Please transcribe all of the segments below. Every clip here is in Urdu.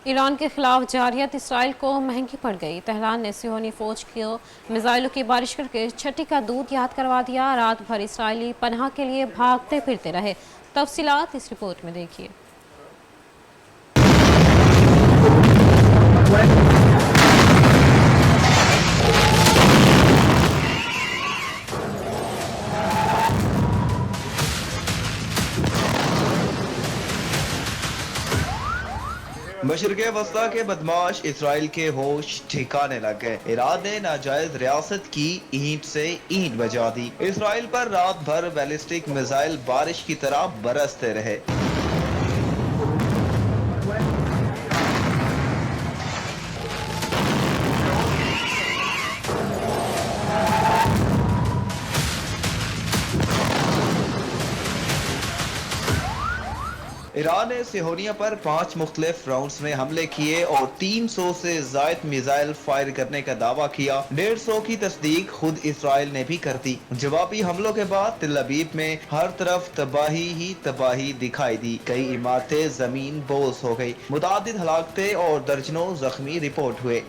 ایران کے خلاف جارحیت اسرائیل کو مہنگی پڑ گئی۔ تہران نے صہیونی فوج کو میزائلوں کی بارش کر کے چھٹی کا دودھ یاد کروا دیا۔ رات بھر اسرائیلی پناہ کے لیے بھاگتے پھرتے رہے۔ تفصیلات اس رپورٹ میں دیکھیے۔ مشرق وسطی کے بدماش اسرائیل کے ہوش ٹھکانے لگ گئے۔ ایران نے ناجائز ریاست کی اینٹ سے اینٹ بجا دی۔ اسرائیل پر رات بھر بیلسٹک میزائل بارش کی طرح برستے رہے۔ ایران نے صہیونیوں پر 5 مختلف راؤنڈز میں حملے کیے اور 300 سے زائد میزائل فائر کرنے کا دعویٰ کیا۔ 150 کی تصدیق خود اسرائیل نے بھی کر دی۔ جوابی حملوں کے بعد تل ابیب میں ہر طرف تباہی ہی تباہی دکھائی دی۔ کئی عمارتیں زمین بوس ہو گئی۔ متعدد ہلاکتیں اور درجنوں زخمی رپورٹ ہوئے۔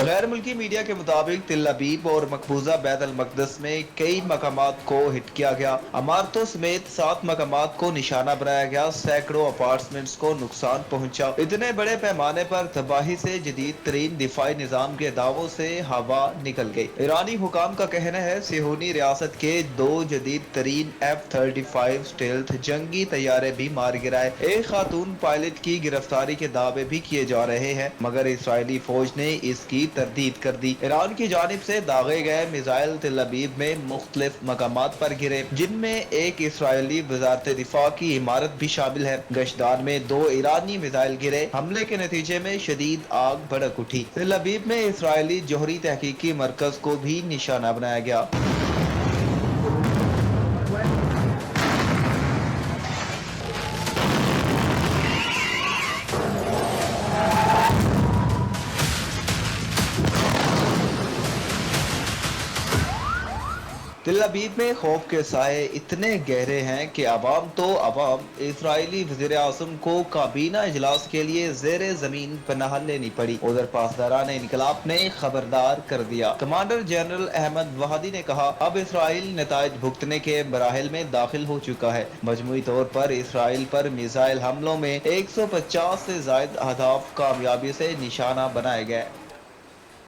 غیر ملکی میڈیا کے مطابق تل ابیب اور مقبوضہ بیت المقدس میں کئی مقامات کو ہٹ کیا گیا۔ عمارتوں سمیت 7 مقامات کو نشانہ بنایا گیا۔ سینکڑوں اپارٹمنٹس کو نقصان پہنچا۔ اتنے بڑے پیمانے پر تباہی سے جدید ترین دفاعی نظام کے دعووں سے ہوا نکل گئی۔ ایرانی حکام کا کہنا ہے صہیونی ریاست کے 2 جدید ترین F-35 اسٹیلتھ جنگی طیارے بھی مار گرائے۔ ایک خاتون پائلٹ کی گرفتاری کے دعوے بھی کیے جا رہے ہیں، مگر اسرائیلی فوج نے اس کی تردید کر دی۔ ایران کی جانب سے داغے گئے میزائل تل ابیب میں مختلف مقامات پر گرے، جن میں ایک اسرائیلی وزارت دفاع کی عمارت بھی شامل ہے۔ گشدان میں 2 ایرانی میزائل گرے۔ حملے کے نتیجے میں شدید آگ بھڑک اٹھی۔ تل ابیب میں اسرائیلی جوہری تحقیقی مرکز کو بھی نشانہ بنایا گیا۔ تل ابیب میں خوف کے سائے اتنے گہرے ہیں کہ عوام اسرائیلی وزیر اعظم کو کابینہ اجلاس کے لیے زیر زمین پناہ لینی پڑی۔ ادھر پاسداران انقلاب نے خبردار کر دیا۔ کمانڈر جنرل احمد وحدی نے کہا، اب اسرائیل نتائج بھگتنے کے مراحل میں داخل ہو چکا ہے۔ مجموعی طور پر اسرائیل پر میزائل حملوں میں 150 سے زائد اہداف کامیابی سے نشانہ بنائے گئے۔